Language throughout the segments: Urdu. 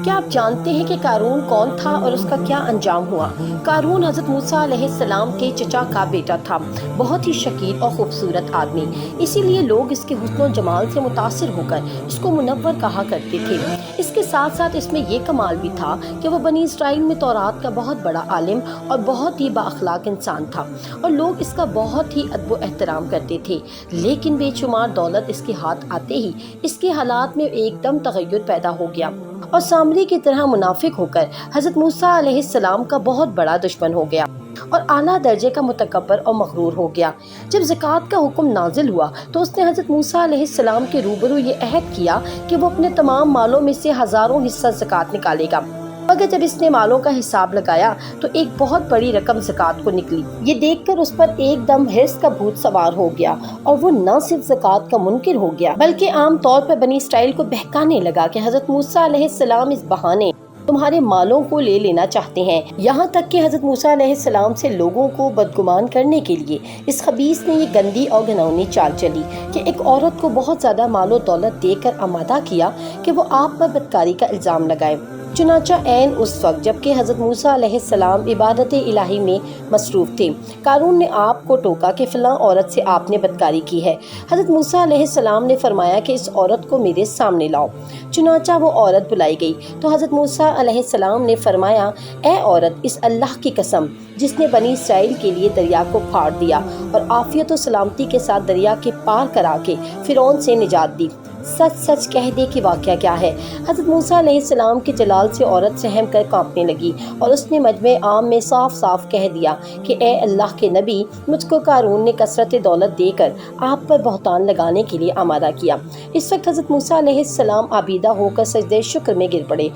کیا آپ جانتے ہیں کہ قارون کون تھا اور اس کا کیا انجام ہوا؟ قارون حضرت موسیٰ علیہ السلام کے چچا کا بیٹا تھا، بہت ہی شکیل اور خوبصورت آدمی، اسی لیے لوگ اس کے حسن و جمال سے متاثر ہو کر اس کو منور کہا کرتے تھے۔ اس کے ساتھ ساتھ اس میں یہ کمال بھی تھا کہ وہ بنی اسرائیل میں تورات کا بہت بڑا عالم اور بہت ہی بااخلاق انسان تھا، اور لوگ اس کا بہت ہی ادب و احترام کرتے تھے۔ لیکن بے شمار دولت اس کے ہاتھ آتے ہی اس کے حالات میں ایک دم تغیر پیدا ہو گیا اور سامری کی طرح منافق ہو کر حضرت موسیٰ علیہ السلام کا بہت بڑا دشمن ہو گیا اور اعلیٰ درجے کا متکبر اور مغرور ہو گیا۔ جب زکوٰۃ کا حکم نازل ہوا تو اس نے حضرت موسیٰ علیہ السلام کے روبرو یہ عہد کیا کہ وہ اپنے تمام مالوں میں سے ہزاروں حصہ زکوٰۃ نکالے گا، مگر جب اس نے مالوں کا حساب لگایا تو ایک بہت بڑی رقم زکوٰۃ کو نکلی۔ یہ دیکھ کر اس پر ایک دم حرص کا بھوت سوار ہو گیا اور وہ نہ صرف زکوٰۃ کا منکر ہو گیا بلکہ عام طور پر بنی اسرائیل کو بہکانے لگا کہ حضرت موسیٰ علیہ السلام اس بہانے تمہارے مالوں کو لے لینا چاہتے ہیں، یہاں تک کہ حضرت موسیٰ علیہ السلام سے لوگوں کو بدگمان کرنے کے لیے اس خبیث نے یہ گندی اور گھناؤنی چال چلی کہ ایک عورت کو بہت زیادہ مال و دولت دے کر آمادہ کیا کہ وہ آپ پر بدکاری کا الزام لگائے۔ چنانچہ عین اس وقت جبکہ حضرت موسیٰ علیہ السلام عبادت الہی میں مصروف تھے، قارون نے آپ کو ٹوکا کہ فلاں عورت سے آپ نے بدکاری کی ہے۔ حضرت موسیٰ علیہ السلام نے فرمایا کہ اس عورت کو میرے سامنے لاؤ۔ چنانچہ وہ عورت بلائی گئی تو حضرت موسیٰ علیہ السلام نے فرمایا، اے عورت، اس اللہ کی قسم جس نے بنی اسرائیل کے لیے دریا کو پھاڑ دیا اور عافیت و سلامتی کے ساتھ دریا کے پار کرا کے فرعون سے نجات دی، سچ سچ کہہ دے کہ واقعہ کیا ہے۔ حضرت موسیٰ علیہ السلام کے جلال سے عورت سہم کر کانپنے لگی اور اس نے مجمع عام میں صاف صاف کہہ دیا کہ اے اللہ کے نبی، مجھ کو قارون نے کثرت دولت دے کر آپ پر بہتان لگانے کے لیے آمادہ کیا۔ اس وقت حضرت موسیٰ علیہ السلام آبیدہ ہو کر سجدہ شکر میں گر پڑے۔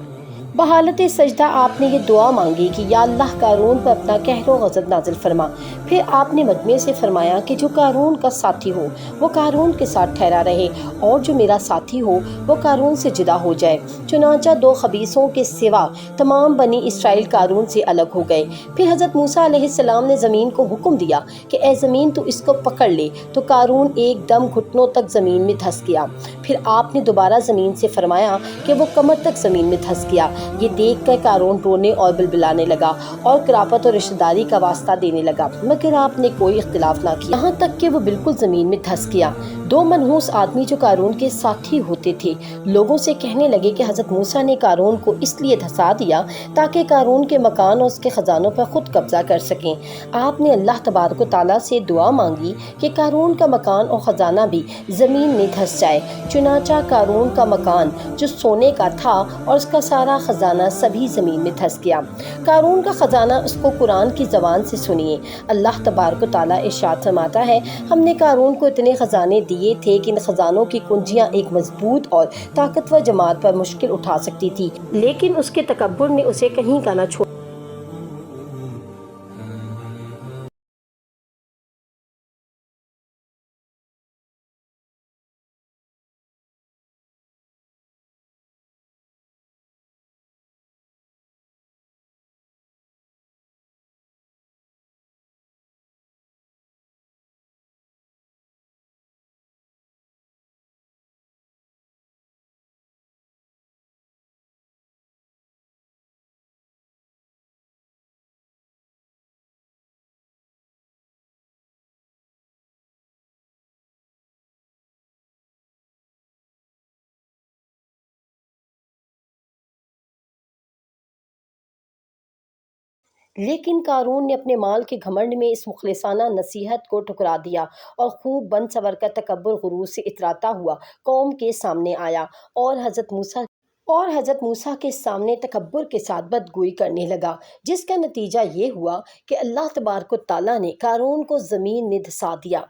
بحالت سجدہ آپ نے یہ دعا مانگی کہ یا اللہ، قارون پر اپنا قہر و غضب نازل فرما۔ پھر آپ نے مجمع سے فرمایا کہ جو قارون کا ساتھی ہو وہ قارون کے ساتھ ٹھہرا رہے اور جو میرا ساتھی ہو وہ قارون سے جدا ہو جائے۔ چنانچہ دو خبیثوں کے سوا تمام بنی اسرائیل قارون سے الگ ہو گئے۔ پھر حضرت موسیٰ علیہ السلام نے زمین کو حکم دیا کہ اے زمین تو اس کو پکڑ لے، تو قارون ایک دم گھٹنوں تک زمین میں دھس گیا۔ پھر آپ نے دوبارہ زمین سے فرمایا کہ وہ کمر تک زمین میں دھس گیا۔ یہ دیکھ کر قارون رونے اور بلبلانے لگا اور قرابت اور رشتہ داری کا واسطہ دینے لگا، مگر آپ نے کوئی اختلاف نہ کیا، یہاں تک کہ وہ بالکل زمین میں دھس گیا۔ دو منحوس آدمی جو قارون کے ساتھی ہوتے تھے لوگوں سے کہنے لگے کہ حضرت موسیٰ نے قارون کو اس لیے دھسا دیا تاکہ قارون کے مکان اور اس کے خزانوں پر خود قبضہ کر سکیں۔ آپ نے اللہ تبارک و تعالیٰ سے دعا مانگی کہ قارون کا مکان اور خزانہ بھی زمین میں دھس جائے۔ چنانچہ قارون کا مکان جو سونے کا تھا اور اس کا سارا خزانہ سبھی زمین میں دھس گیا۔ قارون کا خزانہ اس کو قرآن کی زبان سے سنیے۔ اللہ تبارک و تعالیٰ ارشاد فرماتا ہے، ہم نے قارون کو اتنے خزانے دیے تھے کہ ان خزانوں کی کنجیاں ایک مضبوط اور طاقتور جماعت پر مشکل اٹھا سکتی تھی، لیکن اس کے تکبر نے اسے کہیں کا نہ چھوڑا۔ لیکن قارون نے اپنے مال کے گھمنڈ میں اس مخلصانہ نصیحت کو ٹھکرا دیا اور خوب بن سور کر تکبر غرور سے اتراتا ہوا قوم کے سامنے آیا اور حضرت موسیٰ کے سامنے تکبر کے ساتھ بدگوئی کرنے لگا، جس کا نتیجہ یہ ہوا کہ اللہ تبارک و تعالیٰ نے قارون کو زمین میں دھسا دیا۔